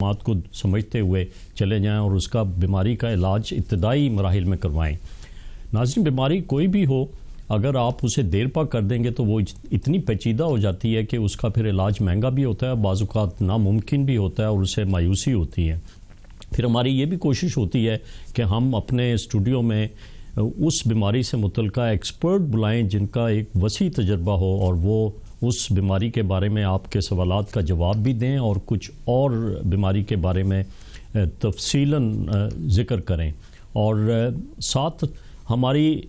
بات کو سمجھتے ہوئے چلے جائیں اور اس کا بیماری کا علاج ابتدائی مراحل میں کروائیں۔ ناظرین، بیماری کوئی بھی ہو، اگر آپ اسے دیر پا کر دیں گے تو وہ اتنی پیچیدہ ہو جاتی ہے کہ اس کا پھر علاج مہنگا بھی ہوتا ہے، بعض اوقات ناممکن بھی ہوتا ہے اور اسے مایوسی ہوتی ہے۔ پھر ہماری یہ بھی کوشش ہوتی ہے کہ ہم اپنے اسٹوڈیو میں اس بیماری سے متعلقہ ایکسپرٹ بلائیں جن کا ایک وسیع تجربہ ہو اور وہ اس بیماری کے بارے میں آپ کے سوالات کا جواب بھی دیں اور کچھ اور بیماری کے بارے میں تفصیلاً ذکر کریں۔ اور ساتھ ہماری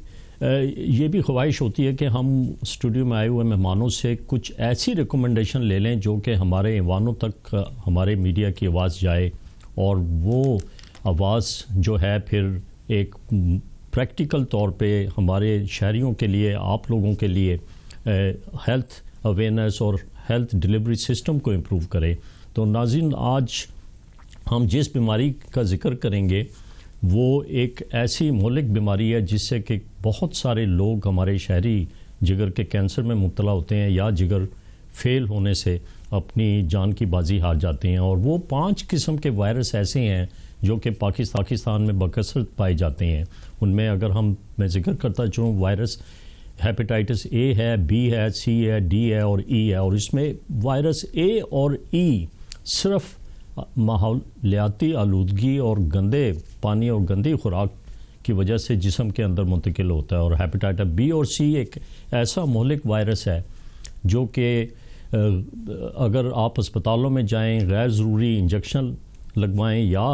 یہ بھی خواہش ہوتی ہے کہ ہم اسٹوڈیو میں آئے ہوئے مہمانوں سے کچھ ایسی ریکمنڈیشن لے لیں جو کہ ہمارے ایوانوں تک ہمارے میڈیا کی آواز جائے، اور وہ آواز جو ہے پھر ایک پریکٹیکل طور پہ ہمارے شہریوں کے لیے، آپ لوگوں کے لیے ہیلتھ اویئرنیس اور ہیلتھ ڈیلیوری سسٹم کو امپروو کرے۔ تو ناظرین، آج ہم جس بیماری کا ذکر کریں گے وہ ایک ایسی مہلک بیماری ہے جس سے کہ بہت سارے لوگ ہمارے شہری جگر کے کینسر میں مبتلا ہوتے ہیں یا جگر فیل ہونے سے اپنی جان کی بازی ہار جاتے ہیں۔ اور وہ 5 قسم کے وائرس ایسے ہیں جو کہ پاکستان میں بکثرت پائے جاتے ہیں۔ ان میں اگر میں ذکر کرتا چلوں، وائرس ہیپیٹائٹس اے ہے، بی ہے، سی ہے، ڈی ہے اور ای ہے۔ اور اس میں وائرس اے اور ای صرف ماحولیاتی آلودگی اور گندے پانی اور گندی خوراک کی وجہ سے جسم کے اندر منتقل ہوتا ہے، اور ہیپیٹائٹس بی اور سی ایک ایسا مہلک وائرس ہے جو کہ اگر آپ اسپتالوں میں جائیں، غیر ضروری انجیکشن لگوائیں یا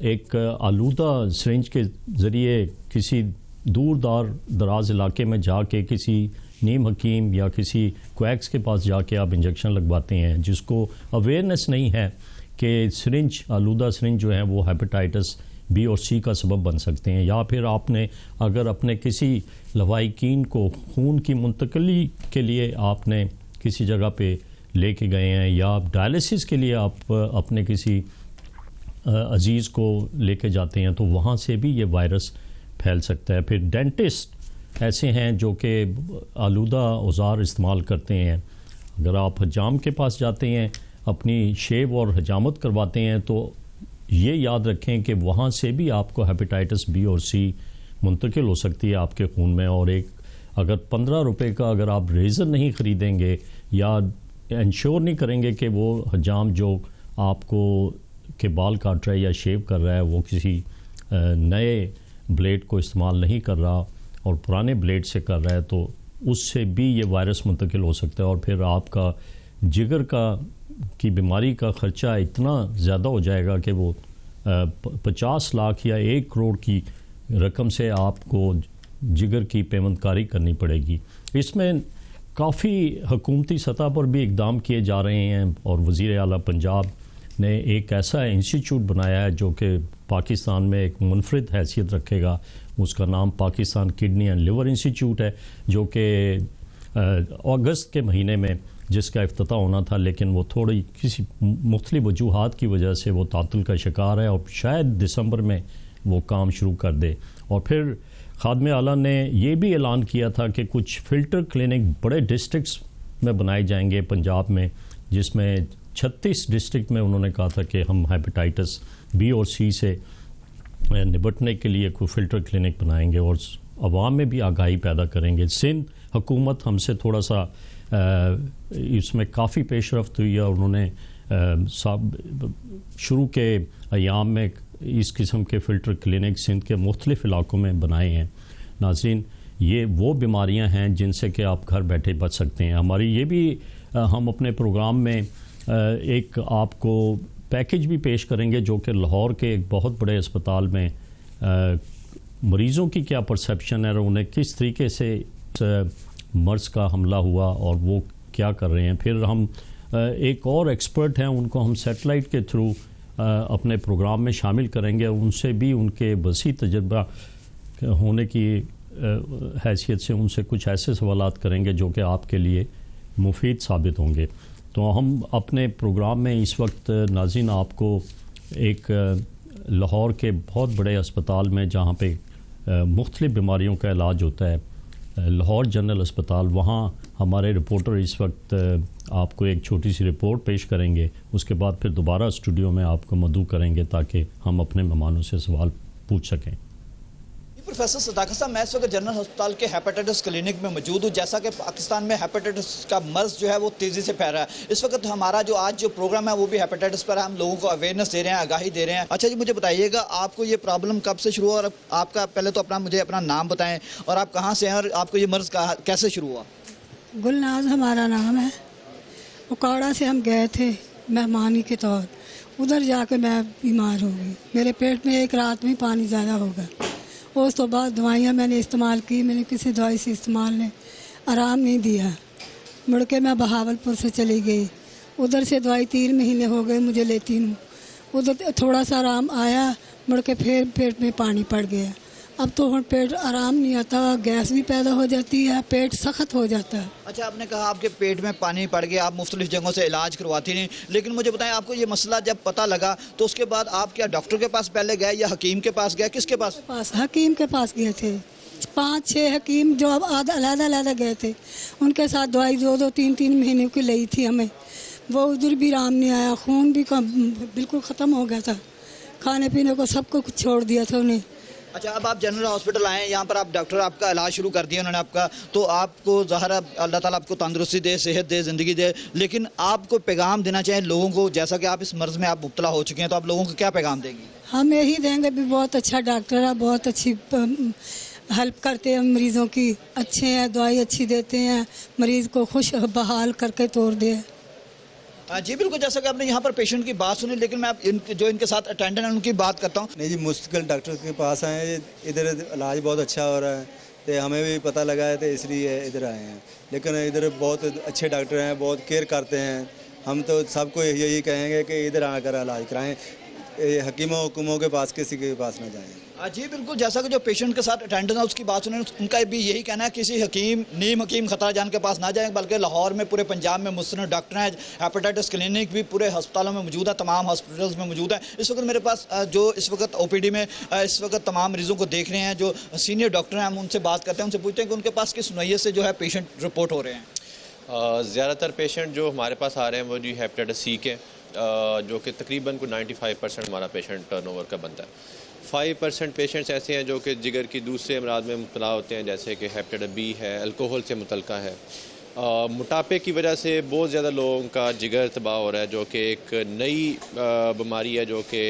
ایک آلودہ سرنج کے ذریعے کسی دور دراز علاقے میں جا کے کسی نیم حکیم یا کسی کویکس کے پاس جا کے آپ انجیکشن لگواتے ہیں، جس کو اویئرنیس نہیں ہے کہ آلودہ سرنج جو ہیں وہ ہیپیٹائٹس بی اور سی کا سبب بن سکتے ہیں۔ یا پھر آپ نے اگر اپنے کسی لوائقین کو خون کی منتقلی کے لیے آپ نے کسی جگہ پہ لے کے گئے ہیں، یا ڈائلسس کے لیے آپ اپنے کسی عزیز کو لے کے جاتے ہیں، تو وہاں سے بھی یہ وائرس پھیل سکتا ہے۔ پھر ڈینٹسٹ ایسے ہیں جو کہ آلودہ اوزار استعمال کرتے ہیں۔ اگر آپ حجام کے پاس جاتے ہیں، اپنی شیو اور حجامت کرواتے ہیں، تو یہ یاد رکھیں کہ وہاں سے بھی آپ کو ہیپیٹائٹس بی اور سی منتقل ہو سکتی ہے آپ کے خون میں۔ اور اگر 15 روپے کا اگر آپ ریزر نہیں خریدیں گے یا انشور نہیں کریں گے کہ وہ حجام جو آپ کو کے بال کاٹ رہا ہے یا شیو کر رہا ہے وہ کسی نئے بلیڈ کو استعمال نہیں کر رہا اور پرانے بلیڈ سے کر رہا ہے، تو اس سے بھی یہ وائرس منتقل ہو سکتا ہے، اور پھر آپ کا جگر کی بیماری کا خرچہ اتنا زیادہ ہو جائے گا کہ وہ 50 لاکھ یا 1 کروڑ کی رقم سے آپ کو جگر کی پیمند کاری کرنی پڑے گی۔ اس میں کافی حکومتی سطح پر بھی اقدام کیے جا رہے ہیں، اور وزیر اعلیٰ پنجاب نے ایک ایسا انسٹیٹیوٹ بنایا ہے جو کہ پاکستان میں ایک منفرد حیثیت رکھے گا۔ اس کا نام Pakistan Kidney and Liver Institute ہے، جو کہ اگست کے مہینے میں جس کا افتتاح ہونا تھا، لیکن وہ تھوڑی کسی مختلف وجوہات کی وجہ سے وہ تعطل کا شکار ہے، اور شاید دسمبر میں وہ کام شروع کر دے۔ اور پھر خادم اعلیٰ نے یہ بھی اعلان کیا تھا کہ کچھ فلٹر کلینک بڑے ڈسٹرکٹس میں بنائے جائیں گے پنجاب میں، جس میں 36 ڈسٹرکٹ میں انہوں نے کہا تھا کہ ہم ہیپیٹائٹس بی اور سی سے نبٹنے کے لیے کوئی فلٹر کلینک بنائیں گے اور عوام میں بھی آگاہی پیدا کریں گے۔ سندھ حکومت ہم سے تھوڑا سا اس میں کافی پیش رفت ہوئی ہے، اور انہوں نے شروع کے ایام میں اس قسم کے فلٹر کلینک سندھ کے مختلف علاقوں میں بنائے ہیں۔ ناظرین، یہ وہ بیماریاں ہیں جن سے کہ آپ گھر بیٹھے بچ سکتے ہیں۔ ہماری یہ بھی ہم اپنے پروگرام میں ایک آپ کو پیکج بھی پیش کریں گے جو کہ لاہور کے ایک بہت بڑے اسپتال میں مریضوں کی کیا پرسیپشن ہے اور انہیں کس طریقے سے مرض کا حملہ ہوا اور وہ کیا کر رہے ہیں۔ پھر ہم ایک اور ایکسپرٹ ہیں، ان کو ہم سیٹلائٹ کے تھرو اپنے پروگرام میں شامل کریں گے، ان سے بھی ان کے وسیع تجربہ ہونے کی حیثیت سے ان سے کچھ ایسے سوالات کریں گے جو کہ آپ کے لیے مفید ثابت ہوں گے۔ تو ہم اپنے پروگرام میں اس وقت ناظرین آپ کو ایک لاہور کے بہت بڑے اسپتال میں جہاں پہ مختلف بیماریوں کا علاج ہوتا ہے، لاہور جنرل اسپتال، وہاں ہمارے رپورٹر اس وقت آپ کو ایک چھوٹی سی رپورٹ پیش کریں گے، اس کے بعد پھر دوبارہ اسٹوڈیو میں آپ کو مدعو کریں گے تاکہ ہم اپنے مہمانوں سے سوال پوچھ سکیں۔ پروفیسر صداقت صاحب، میں اس وقت جنرل ہسپتال کے ہیپاٹائٹس کلینک میں موجود ہوں۔ جیسا کہ پاکستان میں ہیپاٹائٹس کا مرض جو ہے وہ تیزی سے پھیل رہا ہے، اس وقت ہمارا جو آج جو پروگرام ہے وہ بھی ہیپاٹائٹس پر ہے، ہم لوگوں کو اویئرنیس دے رہے ہیں، آگاہی دے رہے ہیں۔ اچھا جی، مجھے بتائیے گا آپ کو یہ پرابلم کب سے شروع ہوا، اور آپ کا پہلے تو مجھے اپنا نام بتائیں اور آپ کہاں سے ہیں، اور آپ کو یہ مرض کیسے شروع ہوا؟ گلناز ہمارا نام ہے۔ اکاڑا سے ہم گئے تھے مہمانی کے طور، ادھر جا کے میں بیمار ہو گئی، میرے پیٹ میں ایک رات میں پانی زیادہ ہو گیا۔ اس تو بعد دوائیاں میں نے استعمال کی، میں نے کسی دوائی سے استعمال نے آرام نہیں دیا۔ مڑ کے میں بہاولپور سے چلی گئی، ادھر سے دوائی 3 مہینے ہو گئے مجھے لیتی ہوں، ادھر تھوڑا سا آرام آیا، مڑ کے پھر پیٹ میں پانی پڑ گیا۔ اب تو پیٹ آرام نہیں آتا، گیس بھی پیدا ہو جاتی ہے، پیٹ سخت ہو جاتا ہے۔ اچھا، آپ نے کہا آپ کے پیٹ میں پانی پڑ گیا، آپ مختلف جگہوں سے علاج کرواتی نہیں، لیکن مجھے بتائیں آپ کو یہ مسئلہ جب پتہ لگا تو اس کے بعد آپ کیا ڈاکٹر کے پاس پہلے گئے یا حکیم کے پاس گئے، کس کے پاس؟ حکیم کے پاس گئے تھے، 5-6 حکیم جو اب علیحدہ علیحدہ گئے تھے، ان کے ساتھ دوائی 2-2 3-3 مہینے کی لی تھی ہمیں، وہ ادھر بھی آرام نہیں آیا، خون بھی بالکل ختم ہو گیا تھا، کھانے پینے کو سب کو کچھ چھوڑ دیا تھا انہیں۔ اچھا، اب آپ جنرل ہاسپٹل آئے ہیں، یہاں پر آپ ڈاکٹر آپ کا علاج شروع کر دیا انہوں نے آپ کا، تو آپ کو ظاہر ہے اللہ تعالیٰ آپ کو تندرستی دے، صحت دے، زندگی دے، لیکن آپ کو پیغام دینا چاہیں لوگوں کو، جیسا کہ آپ اس مرض میں آپ مبتلا ہو چکے ہیں، تو آپ لوگوں کو کیا پیغام دیں گے؟ ہم یہی دیں گے بھی بہت اچھا ڈاکٹر ہے، بہت اچھی ہیلپ کرتے ہیں مریضوں کی، اچھے ہیں، دوائی اچھی دیتے ہیں، مریض کو خوش بحال کر کے توڑ دے۔ جی بالکل، جیسا کہ آپ نے یہاں پر پیشنٹ کی بات سنی، لیکن میں جو ان کے ساتھ اٹینڈنٹ ہیں ان کی بات کرتا ہوں۔ نہیں جی، مستقل ڈاکٹر کے پاس آئے ہیں، ادھر علاج بہت اچھا ہو رہا ہے، تو ہمیں بھی پتہ لگا ہے تو اس لیے ادھر آئے ہیں، لیکن ادھر بہت اچھے ڈاکٹر ہیں، بہت کیئر کرتے ہیں، ہم تو سب کو یہی کہیں گے کہ ادھر آ کر علاج کرائیں، حکیموں کے پاس کسی کے پاس نہ جائیں۔ جی بالکل، جیسا کہ جو پیشنٹ کے ساتھ اٹینڈنٹ ہے اس کی بات سنیں، ان کا بھی یہی کہنا ہے کسی نیم حکیم خطرہ جان کے پاس نہ جائیں، بلکہ لاہور میں پورے پنجاب میں مستند ڈاکٹر ہیں، ہیپاٹائٹس کلینک بھی پورے ہسپتالوں میں موجود ہے، تمام ہاسپٹلز میں موجود ہے۔ اس وقت میرے پاس جو اس وقت او پی ڈی میں اس وقت تمام مریضوں کو دیکھ رہے ہیں جو سینئر ڈاکٹر ہیں، ہم ان سے بات کرتے ہیں، ان سے پوچھتے ہیں کہ ان کے پاس کس نوعیت سے جو ہے پیشنٹ رپورٹ ہو رہے ہیں۔ زیادہ تر پیشنٹ جو ہمارے پاس آ رہے ہیں وہ جی ہیپاٹائٹس سی کے، جو کہ تقریباً 95% ہمارا پیشنٹ ٹرن اوور کا بنتا ہے۔ 5% پیشنٹس ایسے ہیں جو کہ جگر کی دوسرے امراض میں مبتلا ہوتے ہیں، جیسے کہ ہیپاٹائٹس بی ہے، الکوہل سے متعلقہ ہے۔ موٹاپے کی وجہ سے بہت زیادہ لوگوں کا جگر تباہ ہو رہا ہے، جو کہ ایک نئی بیماری ہے جو کہ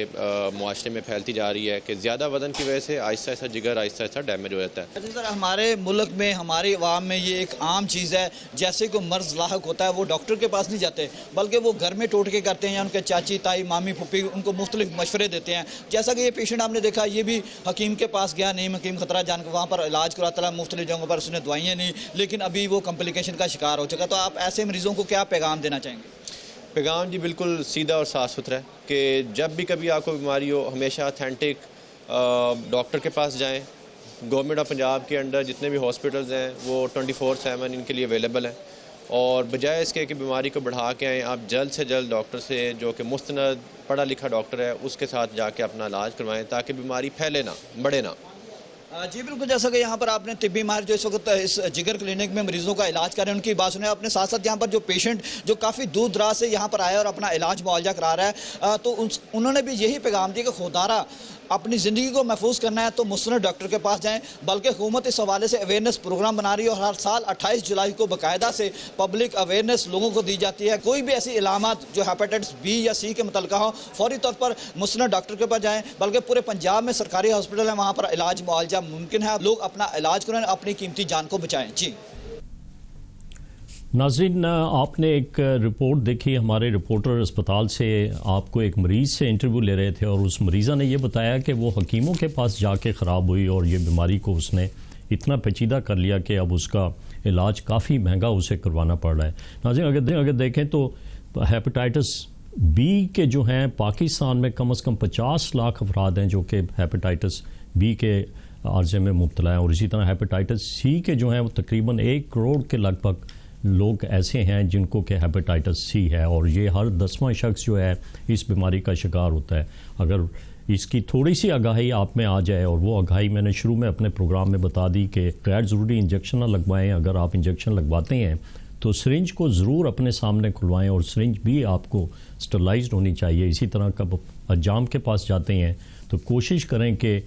معاشرے میں پھیلتی جا رہی ہے، کہ زیادہ وزن کی وجہ سے آہستہ آہستہ جگر آہستہ آہستہ ڈیمیج ہو جاتا ہے۔ اچھا سر، ہمارے ملک میں ہماری عوام میں یہ ایک عام چیز ہے، جیسے کوئی مرض لاحق ہوتا ہے وہ ڈاکٹر کے پاس نہیں جاتے، بلکہ وہ گھر میں ٹوٹکے کرتے ہیں، یا ان کے چاچی تائی مامی پھپھی ان کو مختلف مشورے دیتے ہیں۔ جیسا کہ یہ پیشنٹ آپ نے دیکھا، یہ بھی حکیم کے پاس گیا، نیم حکیم خطرہ جان کے وہاں پر علاج کراتا رہا، مختلف جگہوں پر اس نے دوائیاں نہیں، لیکن ابھی وہ کمپلیکیشن کا شکار ہو چکا۔ تو آپ ایسے مریضوں کو کیا پیغام دینا چاہیں گے؟ پیغام جی بالکل سیدھا اور صاف ستھرا ہے کہ جب بھی کبھی آپ کو بیماری ہو، ہمیشہ اتھینٹک ڈاکٹر کے پاس جائیں۔ گورنمنٹ آف پنجاب کے انڈر جتنے بھی ہاسپٹلز ہیں وہ 24/7 ان کے لیے اویلیبل ہیں، اور بجائے اس کے کہ بیماری کو بڑھا کے آئیں، آپ جلد سے جلد ڈاکٹر سے، جو کہ مستند پڑھا لکھا ڈاکٹر ہے، اس کے ساتھ جا کے اپنا علاج کروائیں تاکہ بیماری پھیلے نہ، بڑھے نہ۔ جی بالکل، جیسا کہ یہاں پر آپ نے طبی ماہر جو اس وقت اس جگر کلینک میں مریضوں کا علاج کر رہے ہیں ان کی بات سنیں، اپنے ساتھ ساتھ یہاں پر جو پیشنٹ جو کافی دور دراز سے یہاں پر آیا اور اپنا علاج معالجہ کرا رہا ہے، تو انہوں نے بھی یہی پیغام دیا کہ خوددارا اپنی زندگی کو محفوظ کرنا ہے تو مستند ڈاکٹر کے پاس جائیں، بلکہ حکومت اس حوالے سے اویئرنیس پروگرام بنا رہی ہے، اور ہر سال 28 جولائی کو باقاعدہ سے پبلک اویئرنیس لوگوں کو دی جاتی ہے۔ کوئی بھی ایسی علامات جو ہیپاٹائٹس بی یا سی کے متعلقہ ہوں، فوری طور پر مستند ڈاکٹر کے پاس جائیں، بلکہ پورے پنجاب میں سرکاری ہاسپٹل ہیں، وہاں پر علاج معالجہ ممکن ہے، لوگ اپنا علاج کریں، اپنی قیمتی جان کو بچائیں۔ جی ناظرین، آپ نے ایک رپورٹ دیکھی، ہمارے رپورٹر اسپتال سے آپ کو ایک مریض سے انٹرویو لے رہے تھے، اور اس مریضہ نے یہ بتایا کہ وہ حکیموں کے پاس جا کے خراب ہوئی، اور یہ بیماری کو اس نے اتنا پیچیدہ کر لیا کہ اب اس کا علاج کافی مہنگا اسے کروانا پڑ رہا ہے۔ ناظرین، اگر دیکھیں تو ہیپاٹائٹس بی کے جو ہیں پاکستان میں کم از کم 50 لاکھ افراد ہیں جو کہ ہیپاٹائٹس بی کے عارضے میں مبتلا ہیں، اور اسی طرح ہیپاٹائٹس سی کے جو ہیں وہ تقریباً 1 کروڑ کے لگ بھگ لوگ ایسے ہیں جن کو کہ ہیپاٹائٹس سی ہے، اور یہ ہر 10واں شخص جو ہے اس بیماری کا شکار ہوتا ہے۔ اگر اس کی تھوڑی سی آگاہی آپ میں آ جائے، اور وہ آگاہی میں نے شروع میں اپنے پروگرام میں بتا دی کہ غیر ضروری انجیکشن نہ لگوائیں، اگر آپ انجیکشن لگواتے ہیں تو سرنج کو ضرور اپنے سامنے کھلوائیں، اور سرنج بھی آپ کو اسٹرلائزڈ ہونی چاہیے. اسی طرح کب حجام کے پاس جاتے ہیں تو کوشش کریں کہ